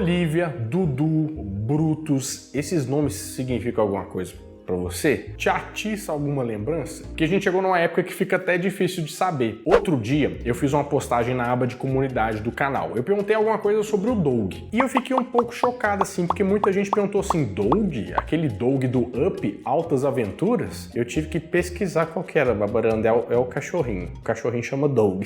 Olivia, Dudu, Brutus, esses nomes significam alguma coisa pra você? Te atiça alguma lembrança? Porque a gente chegou numa época que fica até difícil de saber. Outro dia, eu fiz uma postagem na aba de comunidade do canal. Eu perguntei alguma coisa sobre o Doug. E eu fiquei um pouco chocado, assim, porque muita gente perguntou assim, Doug? Aquele Doug do Up, Altas Aventuras? Eu tive que pesquisar qual que era, Babaranda. É o cachorrinho. O cachorrinho chama Doug.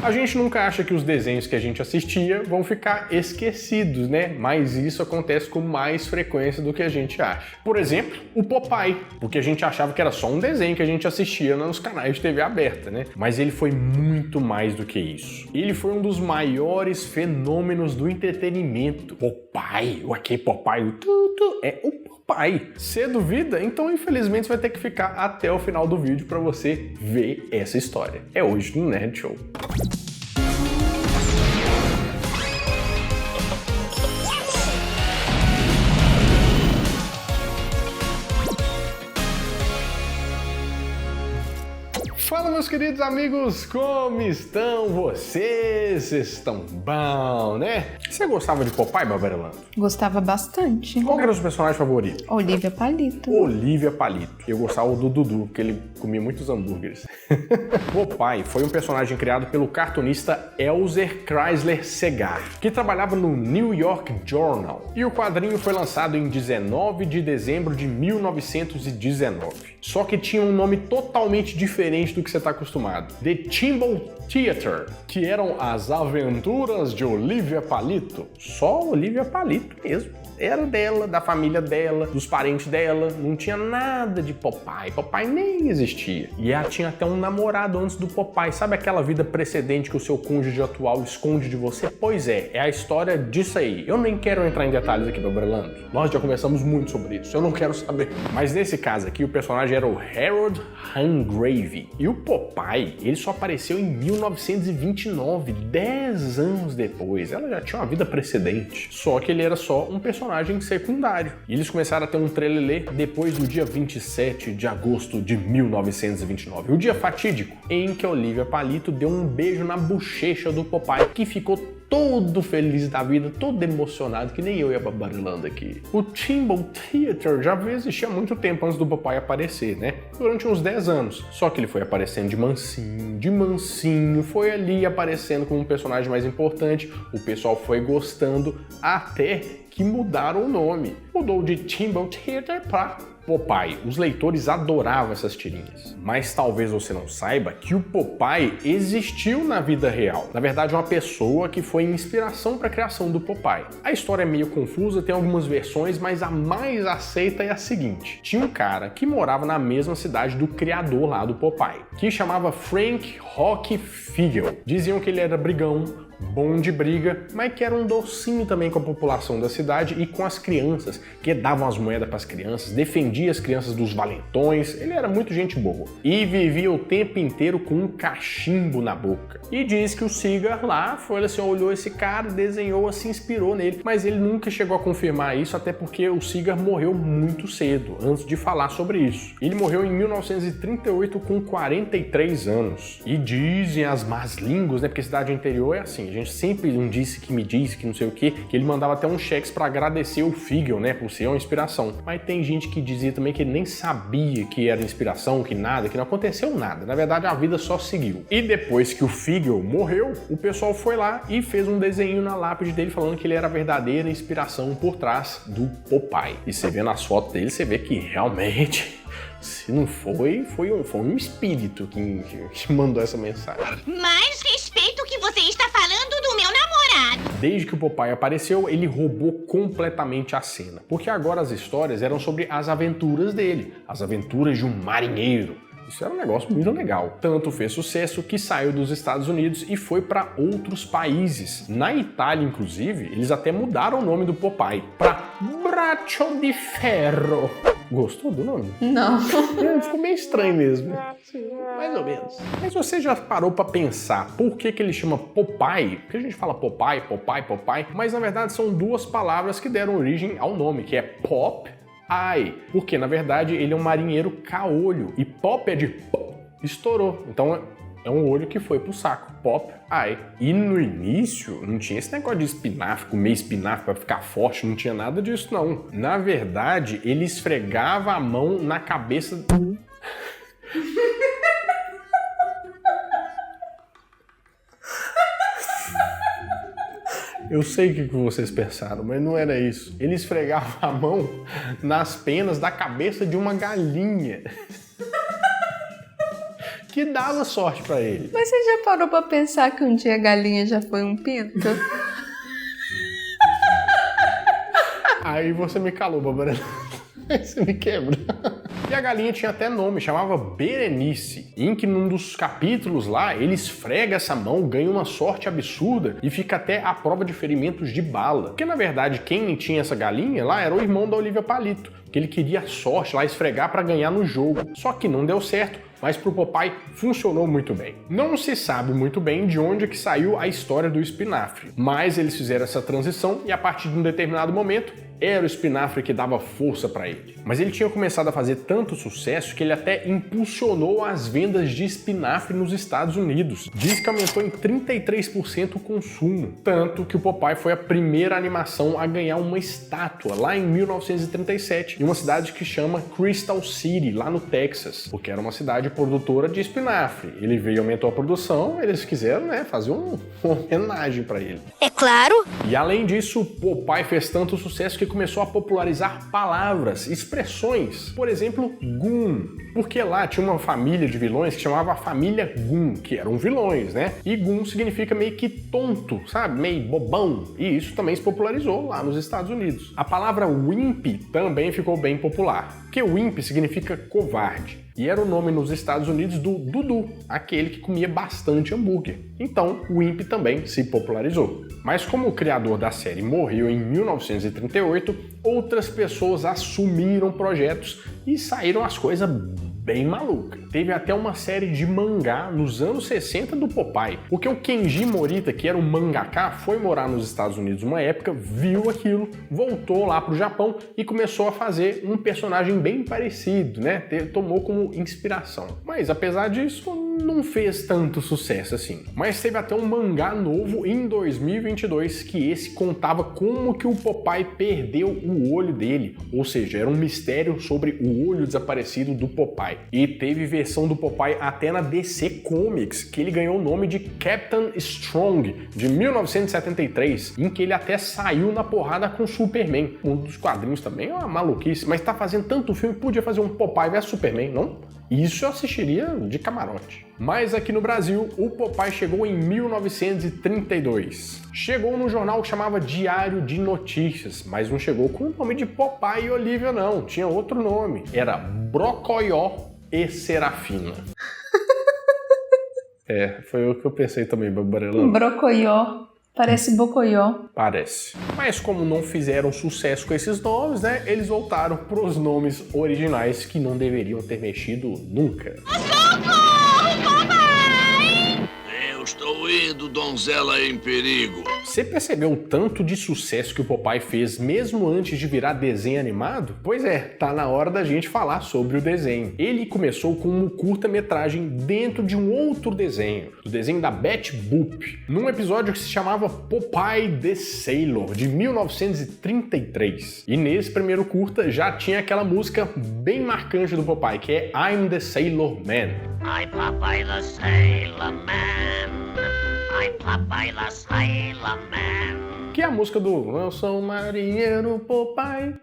A gente nunca acha que os desenhos que a gente assistia vão ficar esquecidos, né? Mas isso acontece com mais frequência do que a gente acha. Por exemplo, o Popeye, porque a gente achava que era só um desenho que a gente assistia nos canais de TV aberta, né? Mas ele foi muito mais do que isso. Ele foi um dos maiores fenômenos do entretenimento. Popeye, o aqui Popeye, é o Popeye. Você duvida? Então infelizmente você vai ter que ficar até o final do vídeo para você ver essa história. É hoje no Nerd Show. Fala, meus queridos amigos, como estão vocês? Vocês estão bom, né? Você gostava de Popeye, Babarelando? Gostava bastante. Qual era o seu personagem favorito? Olivia Palito. Olivia Palito. Eu gostava do Dudu, porque ele comia muitos hambúrgueres. Popeye foi um personagem criado pelo cartunista Elzer Chrysler Segar, que trabalhava no New York Journal. E o quadrinho foi lançado em 19 de dezembro de 1919. Só que tinha um nome totalmente diferente do que você está acostumado. The Timbal Theater, que eram as aventuras de Olivia Palito. Só Olivia Palito mesmo. Era dela, da família dela, dos parentes dela, não tinha nada de Popeye. Popeye nem existia. E ela tinha até um namorado antes do Popeye. Sabe aquela vida precedente que o seu cônjuge atual esconde de você? Pois é a história disso aí. Eu nem quero entrar em detalhes aqui, Babarelando. Nós já conversamos muito sobre isso, eu não quero saber. Mas nesse caso aqui, o personagem era o Harold Hargrave. E o Popeye, ele só apareceu em 1929, 10 anos depois. Ela já tinha uma vida precedente. Só que ele era só um personagem secundário. E eles começaram a ter um trelelê depois do dia 27 de agosto de 1929, o dia fatídico em que a Olivia Palito deu um beijo na bochecha do Popeye, que ficou todo feliz da vida, todo emocionado, que nem eu ia Babarelando aqui. O Timbal Theater já existia há muito tempo antes do Popeye aparecer, né? Durante uns 10 anos. Só que ele foi aparecendo de mansinho, foi ali aparecendo como um personagem mais importante, o pessoal foi gostando, até que mudaram o nome. Mudou de Timbal Theater para Popeye. Os leitores adoravam essas tirinhas. Mas talvez você não saiba que o Popeye existiu na vida real. Na verdade, uma pessoa que foi inspiração para a criação do Popeye. A história é meio confusa, tem algumas versões, mas a mais aceita é a seguinte. Tinha um cara que morava na mesma cidade do criador lá do Popeye, que chamava Frank Rock Figel. Diziam que ele era brigão, bom de briga, mas que era um docinho também com a população da cidade e com as crianças, que davam as moedas para as crianças, defendia as crianças dos valentões. Ele era muito gente boa e vivia o tempo inteiro com um cachimbo na boca. E diz que o Segar lá foi assim, olhou esse cara, desenhou, se inspirou nele, mas ele nunca chegou a confirmar isso, até porque o Segar morreu muito cedo, antes de falar sobre isso. Ele morreu em 1938 com 43 anos. E dizem as más línguas, né, porque cidade interior é assim, a gente sempre um disse que me disse que não sei o que ele mandava até uns cheques para agradecer o Figel, né, por ser uma inspiração. Mas tem gente que dizia também que ele nem sabia que era inspiração, que nada, que não aconteceu nada. Na verdade, a vida só seguiu. E depois que o Figel morreu, o pessoal foi lá e fez um desenho na lápide dele falando que ele era a verdadeira inspiração por trás do Popeye. E você vê nas fotos dele, você vê que realmente, se não foi um espírito que mandou essa mensagem. Mais respeito que você está falando do meu namorado. Desde que o Popeye apareceu, ele roubou completamente a cena. Porque agora as histórias eram sobre as aventuras dele, as aventuras de um marinheiro. Isso era um negócio muito legal. Tanto fez sucesso que saiu dos Estados Unidos e foi para outros países. Na Itália, inclusive, eles até mudaram o nome do Popeye para Braccio di Ferro. Gostou do nome? Não. Ficou meio estranho mesmo. Sim, mais ou menos. Mas você já parou pra pensar por que ele chama Popeye? Porque a gente fala Popeye, mas na verdade são duas palavras que deram origem ao nome, que é Pop, Eye. Porque na verdade ele é um marinheiro caolho e Pop é de pop, estourou. Então É um olho que foi pro saco. Popeye. E no início, não tinha esse negócio de espinafre, comer espinafre pra ficar forte, não tinha nada disso, não. Na verdade, ele esfregava a mão na cabeça... Eu sei o que vocês pensaram, mas não era isso. Ele esfregava a mão nas penas da cabeça de uma galinha. Que dava sorte pra ele. Mas você já parou pra pensar que um dia a galinha já foi um pinto? Aí você me calou, Bárbara. Aí você me quebra. E a galinha tinha até nome, chamava Berenice, em que num dos capítulos lá, ele esfrega essa mão, ganha uma sorte absurda e fica até à prova de ferimentos de bala. Porque na verdade quem tinha essa galinha lá era o irmão da Olivia Palito, que ele queria sorte lá, esfregar para ganhar no jogo. Só que não deu certo, mas pro Popeye funcionou muito bem. Não se sabe muito bem de onde é que saiu a história do espinafre, mas eles fizeram essa transição e a partir de um determinado momento era o espinafre que dava força para ele. Mas ele tinha começado a fazer tanto sucesso que ele até impulsionou as vendas de espinafre nos Estados Unidos. Diz que aumentou em 33% o consumo. Tanto que o Popeye foi a primeira animação a ganhar uma estátua lá em 1937, em uma cidade que chama Crystal City, lá no Texas, porque era uma cidade produtora de espinafre. Ele veio e aumentou a produção, eles quiseram, fazer uma homenagem para ele. É claro! E além disso, o Popeye fez tanto sucesso que começou a popularizar palavras, expressões. Por exemplo, Goon. Porque lá tinha uma família de vilões que chamava a família Goon, que eram vilões, né? E Goon significa meio que tonto, sabe? Meio bobão. E isso também se popularizou lá nos Estados Unidos. A palavra Wimpy também ficou bem popular, porque Wimpy significa covarde. E era o nome nos Estados Unidos do Dudu, aquele que comia bastante hambúrguer. Então, o Wimpy também se popularizou. Mas como o criador da série morreu em 1938, outras pessoas assumiram projetos e saíram as coisas bem malucas. Teve até uma série de mangá nos anos 60 do Popeye, porque o Kenji Morita, que era um mangaka, foi morar nos Estados Unidos uma época, viu aquilo, voltou lá pro Japão e começou a fazer um personagem bem parecido, tomou como inspiração. Mas apesar disso, não fez tanto sucesso assim. Mas teve até um mangá novo em 2022 que esse contava como que o Popeye perdeu o olho dele, ou seja, era um mistério sobre o olho desaparecido do Popeye. E teve versão do Popeye até na DC Comics, que ele ganhou o nome de Captain Strong, de 1973, em que ele até saiu na porrada com Superman. Um dos quadrinhos também é uma maluquice, mas tá fazendo tanto filme, podia fazer um Popeye vs Superman, não? Isso eu assistiria de camarote. Mas aqui no Brasil, o Popeye chegou em 1932. Chegou num jornal que chamava Diário de Notícias, mas não chegou com o nome de Popeye e Olivia, não. Tinha outro nome. Era Brocoió e Serafina. Foi o que eu pensei também, Barbarelão. Brocoió. Parece Bocoió. Parece. Mas como não fizeram sucesso com esses nomes, eles voltaram pros nomes originais que não deveriam ter mexido nunca. Estou indo, donzela em perigo. Você percebeu o tanto de sucesso que o Popeye fez mesmo antes de virar desenho animado? Pois é, tá na hora da gente falar sobre o desenho. Ele começou com um curta-metragem dentro de um outro desenho, o desenho da Betty Boop, num episódio que se chamava Popeye the Sailor, de 1933. E nesse primeiro curta já tinha aquela música bem marcante do Popeye, que é I'm the Sailor Man. I'm Popeye the Sailor Man. I'm Popeye the Sailor Man. Que é a música do Eu sou um marinheiro Popeye,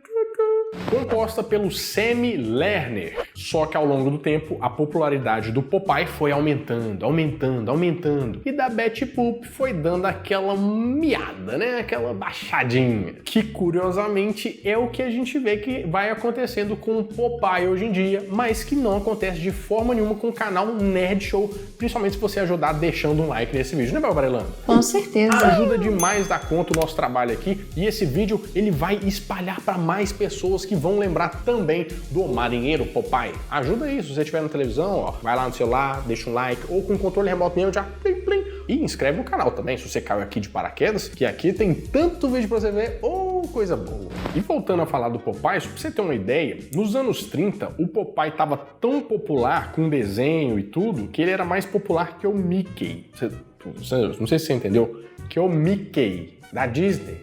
composta pelo Sammy Lerner. Só que ao longo do tempo, a popularidade do Popeye foi aumentando. E da Betty Boop foi dando aquela miada, aquela baixadinha. Que, curiosamente, é o que a gente vê que vai acontecendo com o Popeye hoje em dia, mas que não acontece de forma nenhuma com o canal Nerd Show, principalmente se você ajudar deixando um like nesse vídeo, né, Barbarelana? Com certeza. Ajuda demais da conta o nosso trabalho aqui, e esse vídeo ele vai espalhar para mais pessoas que vão lembrar também do marinheiro Popeye. Ajuda isso, se você estiver na televisão, vai lá no celular, deixa um like, ou com o controle remoto mesmo, já plim, plim, e inscreve no canal também, se você caiu aqui de paraquedas, que aqui tem tanto vídeo pra você ver, coisa boa. E voltando a falar do Popeye, só pra você ter uma ideia, nos anos 30, o Popeye tava tão popular com desenho e tudo, que ele era mais popular que o Mickey. Não sei se você entendeu, que é o Mickey, da Disney.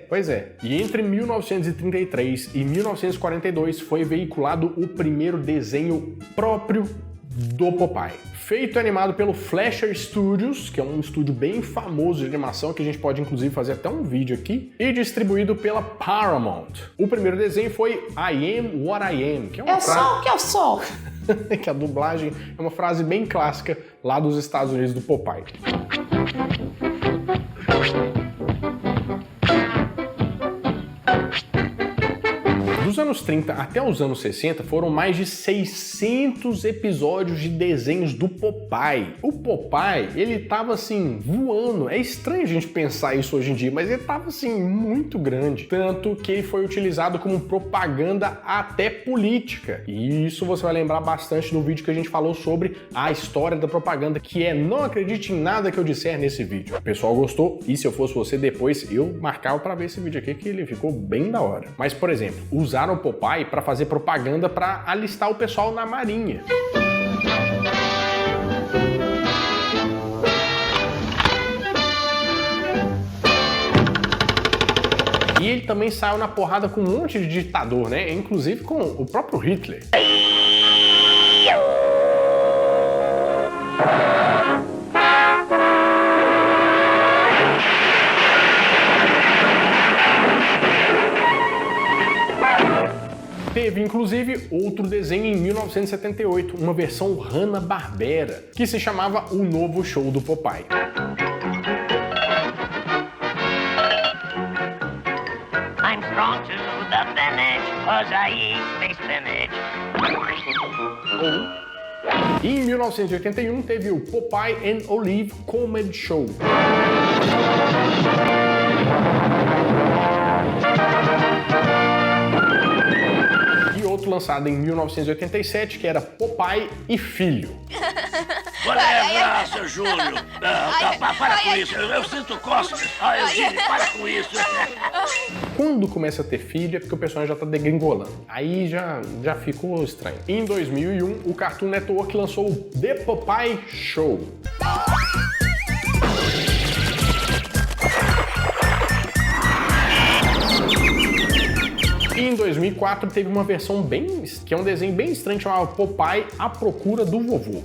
Pois é. E entre 1933 e 1942 foi veiculado o primeiro desenho próprio do Popeye. Feito e animado pelo Fleischer Studios, que é um estúdio bem famoso de animação, que a gente pode inclusive fazer até um vídeo aqui, e distribuído pela Paramount. O primeiro desenho foi I Am What I Am, que é uma frase... sou o que eu sou. que a dublagem é uma frase bem clássica lá dos Estados Unidos do Popeye. Dos anos 30 até os anos 60 foram mais de 600 episódios de desenhos do Popeye. O Popeye, ele tava assim, voando. É estranho a gente pensar isso hoje em dia, mas ele tava assim, muito grande. Tanto que ele foi utilizado como propaganda até política. E isso você vai lembrar bastante no vídeo que a gente falou sobre a história da propaganda, que é não acredite em nada que eu disser nesse vídeo. O pessoal gostou e se eu fosse você depois, eu marcava pra ver esse vídeo aqui, que ele ficou bem da hora. Mas, por exemplo, usaram o Popeye para fazer propaganda para alistar o pessoal na marinha. E ele também saiu na porrada com um monte de ditador, né? Inclusive com o próprio Hitler. Teve, inclusive, outro desenho em 1978, uma versão Hanna-Barbera, que se chamava O Novo Show do Popeye. I'm strong to the finish, 'cause I eat spinach. E em 1981 teve o Popeye and Olive Comedy Show. Outro lançado em 1987, que era Popeye e Filho. Qual é a graça, Júlio? Para com isso, eu sinto cócegas. Eugênio, para com isso. Quando começa a ter filho é porque o personagem já tá degringolando. Aí já ficou estranho. Em 2001, o Cartoon Network lançou o The Popeye Show. E em 2004 teve uma versão que é um desenho bem estranho, chamado Popeye à Procura do Vovô.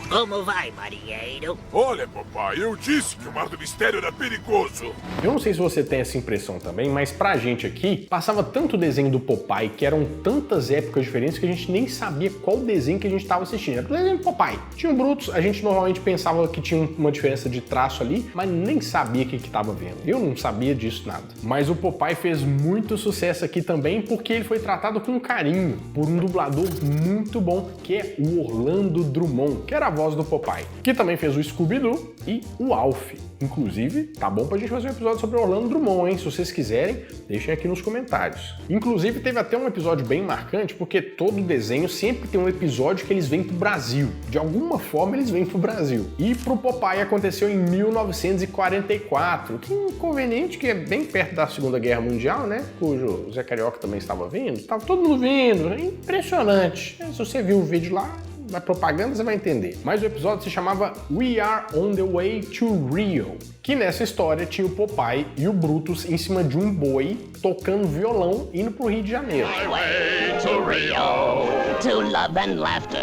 Como vai, marinheiro? Olha, papai, eu disse que o Mar do Mistério era perigoso. Eu não sei se você tem essa impressão também, mas pra gente aqui, passava tanto desenho do Popeye, que eram tantas épocas diferentes, que a gente nem sabia qual desenho que a gente estava assistindo. Era o desenho do Popeye. Tinha o Brutus, a gente normalmente pensava que tinha uma diferença de traço ali, mas nem sabia o que estava vendo. Eu não sabia disso nada. Mas o Popeye fez muito sucesso aqui também, porque ele foi tratado com carinho por um dublador muito bom, que é o Orlando Drummond, que era a voz do Popeye, que também fez o Scooby-Doo e o Alf. Inclusive, tá bom pra gente fazer um episódio sobre o Orlando Drummond, hein? Se vocês quiserem, deixem aqui nos comentários. Inclusive, teve até um episódio bem marcante, porque todo desenho sempre tem um episódio que eles vêm pro Brasil. De alguma forma, eles vêm pro Brasil. E pro Popeye aconteceu em 1944. Que inconveniente, que é bem perto da Segunda Guerra Mundial, né? Cujo Zé Carioca também estava vindo. Tava todo mundo vindo. Né? Impressionante. Se você viu o vídeo lá, na propaganda você vai entender. Mas o episódio se chamava We Are on the Way to Rio, que nessa história tinha o Popeye e o Brutus em cima de um boi tocando violão indo pro Rio de Janeiro. Highway to Rio, to love and laughter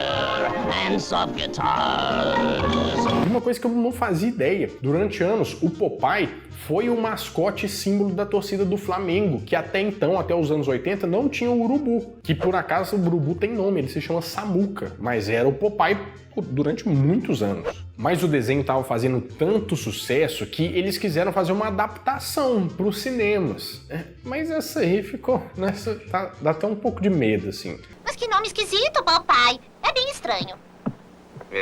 and soft guitars. E uma coisa que eu não fazia ideia, durante anos o Popeye foi o mascote símbolo da torcida do Flamengo, que até então, até os anos 80, não tinha o urubu, que por acaso o urubu tem nome, ele se chama Samuca, mas era o Popeye durante muitos anos. Mas o desenho estava fazendo tanto sucesso que eles quiseram fazer uma adaptação para os cinemas. Mas essa aí ficou, dá até um pouco de medo, assim. Mas que nome esquisito, papai. É bem estranho.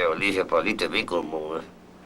Olivia Paulita é bem comum, né?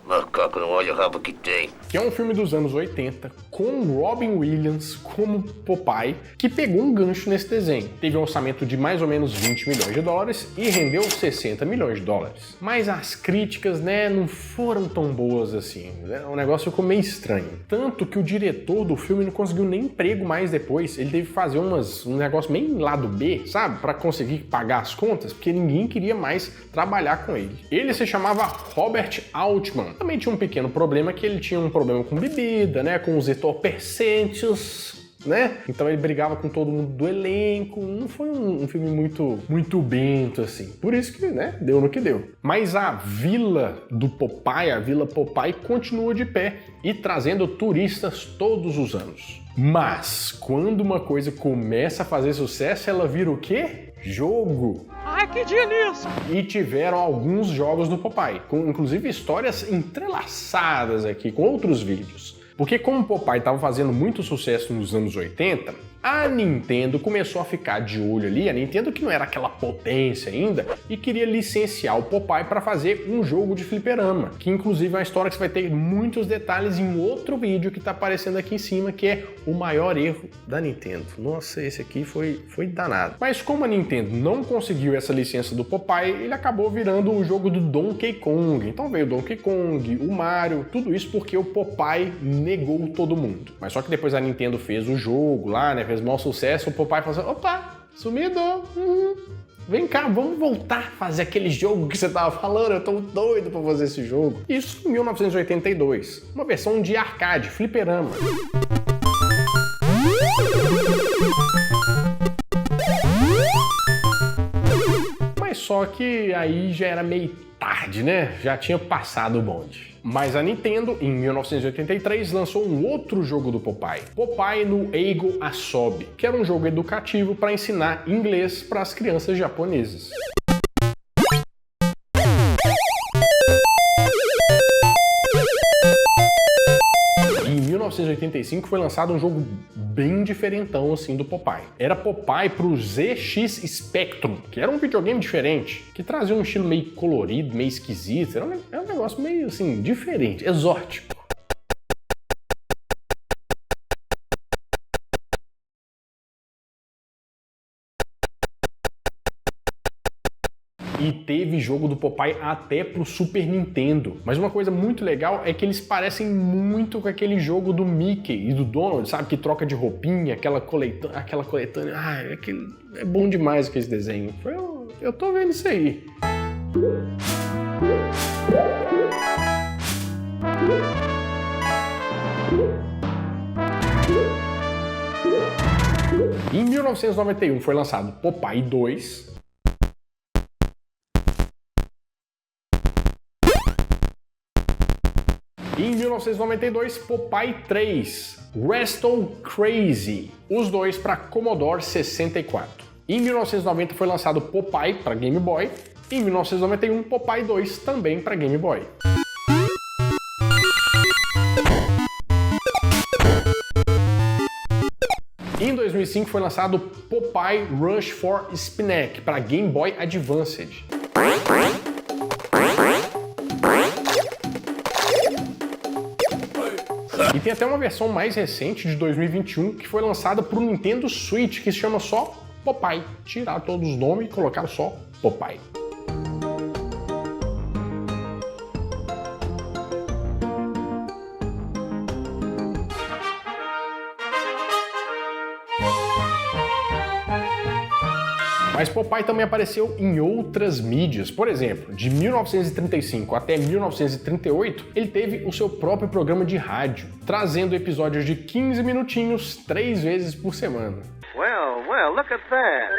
Macaco não olha o rabo que tem. Que é um filme dos anos 80, com Robin Williams como Popeye, que pegou um gancho nesse desenho. Teve um orçamento de mais ou menos 20 milhões de dólares e rendeu 60 milhões de dólares. Mas as críticas, né, não foram tão boas assim. O negócio ficou meio estranho. Tanto que o diretor do filme não conseguiu nem emprego mais depois. Ele teve que fazer um negócio meio lado B, sabe? Pra conseguir pagar as contas, porque ninguém queria mais trabalhar com ele. Ele se chamava Robert Altman. Também tinha um pequeno problema, que ele tinha um problema com bebida, né? Com os entorpecentes, né? Então ele brigava com todo mundo do elenco. Não foi um filme muito bento, assim. Por isso que, né? Deu no que deu. Mas a vila do Popeye, a Vila Popeye, continua de pé e trazendo turistas todos os anos. Mas quando uma coisa começa a fazer sucesso, ela vira o quê? Jogo! Ai, que delícia! E tiveram alguns jogos do Popeye, com inclusive histórias entrelaçadas aqui com outros vídeos. Porque como o Popeye estava fazendo muito sucesso nos anos 80, a Nintendo começou a ficar de olho ali, a Nintendo que não era aquela potência ainda, e queria licenciar o Popeye para fazer um jogo de fliperama, que inclusive é uma história que você vai ter muitos detalhes em outro vídeo que está aparecendo aqui em cima, que é o maior erro da Nintendo. Nossa, esse aqui foi danado. Mas como a Nintendo não conseguiu essa licença do Popeye, ele acabou virando o jogo do Donkey Kong. Então veio o Donkey Kong, o Mario, tudo isso porque o Popeye negou todo mundo. Mas só que depois a Nintendo fez o jogo lá, né? Fez o maior sucesso, o Popeye falou assim, opa, sumido, vem cá, vamos voltar a fazer aquele jogo que você tava falando, eu tô doido pra fazer esse jogo. Isso em 1982, uma versão de arcade, fliperama. Mas só que aí já era meio tarde, né? Já tinha passado o bonde. Mas a Nintendo, em 1983, lançou um outro jogo do Popeye, Popeye no Eigo Asobi, que era um jogo educativo para ensinar inglês para as crianças japonesas. Em 1985 foi lançado um jogo bem diferentão assim do Popeye. Era Popeye pro ZX Spectrum, que era um videogame diferente, que trazia um estilo meio colorido, meio esquisito, era um negócio meio assim, diferente, exótico. E teve jogo do Popeye até pro Super Nintendo. Mas uma coisa muito legal é que eles parecem muito com aquele jogo do Mickey e do Donald, sabe? Que troca de roupinha, aquela coletânea. Ai, é bom demais aquele desenho. Eu tô vendo isso aí. Em 1991 foi lançado Popeye 2. Em 1992, Popeye 3, Wrestle Crazy, os dois para Commodore 64. Em 1990 foi lançado Popeye para Game Boy. Em 1991, Popeye 2 também para Game Boy. Em 2005 foi lançado Popeye Rush for Spinack para Game Boy Advanced. E tem até uma versão mais recente, de 2021, que foi lançada para o Nintendo Switch, que se chama só Popeye. Tiraram todos os nomes e colocaram só Popeye. Mas Popeye também apareceu em outras mídias. Por exemplo, de 1935 até 1938, ele teve o seu próprio programa de rádio, trazendo episódios de 15 minutinhos 3 vezes por semana. Well, look at that.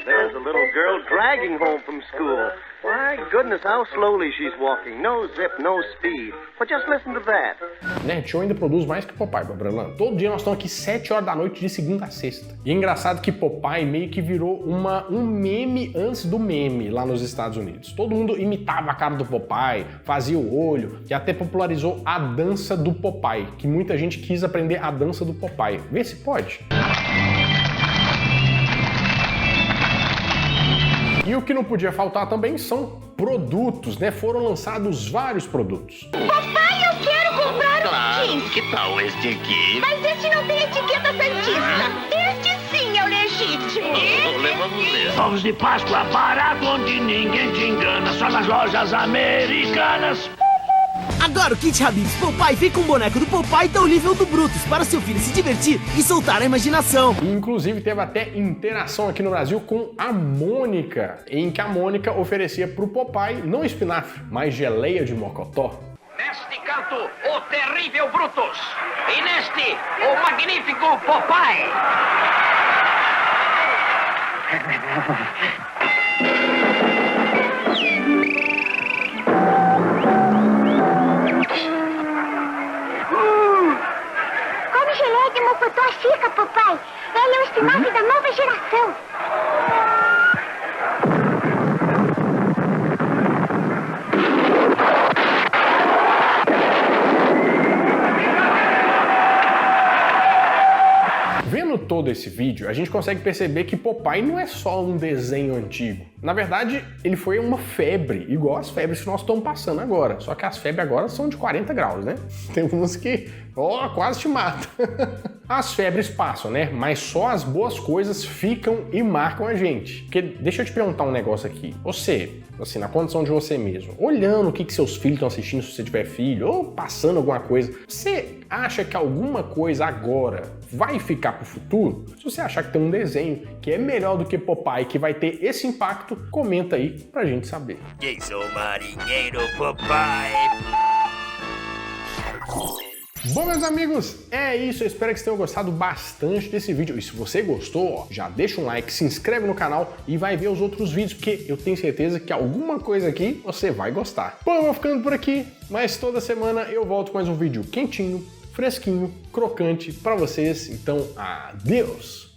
There's a little girl dragging home from school. My goodness, how slowly she's walking. No zip, no speed. But just listen to that. Nerd Show ainda produz mais que Popeye, Babrelano. Todo dia nós estamos aqui 7 horas da noite de segunda a sexta. E é engraçado que Popeye meio que virou um meme antes do meme lá nos Estados Unidos. Todo mundo imitava a cara do Popeye, fazia o olho e até popularizou a dança do Popeye, que muita gente quis aprender a dança do Popeye. Vê se pode. E o que não podia faltar também são produtos, né? Foram lançados vários produtos. Papai, eu quero comprar Claro, um jeans. que tal este aqui? Mas este não tem etiqueta santista. Este sim é o legítimo. Levamos ver. Ovos de Páscoa barato onde ninguém te engana. Só nas lojas americanas. Agora o Kit Habib's Popeye vem com o boneco do Popeye da Olívio do Brutus para seu filho se divertir e soltar a imaginação. Inclusive teve até interação aqui no Brasil com a Mônica, em que a Mônica oferecia pro Popeye não espinafre, mas geleia de mocotó. Neste canto, o terrível Brutus. E neste, o magnífico Popeye. Come geleia de mocotó chica, papai. Ele é o espinafre da nova geração. Vendo todo esse vídeo, a gente consegue perceber que Popeye não é só um desenho antigo. Na verdade, ele foi uma febre, igual as febres que nós estamos passando agora. Só que as febres agora são de 40 graus, né? Tem umas que, quase te matam. As febres passam, né? Mas só as boas coisas ficam e marcam a gente. Porque deixa eu te perguntar um negócio aqui. Você, assim, na condição de você mesmo, olhando o que seus filhos estão assistindo, se você tiver filho, ou passando alguma coisa, você acha que alguma coisa agora vai ficar pro futuro? Se você achar que tem um desenho que é melhor do que Popeye, que vai ter esse impacto, comenta aí pra gente saber. Quem sou o marinheiro Popeye? Bom, meus amigos, é isso. Eu espero que vocês tenham gostado bastante desse vídeo. E se você gostou, ó, já deixa um like, se inscreve no canal e vai ver os outros vídeos, porque eu tenho certeza que alguma coisa aqui você vai gostar. Bom, eu vou ficando por aqui, mas toda semana eu volto com mais um vídeo quentinho, fresquinho, crocante pra vocês. Então, adeus!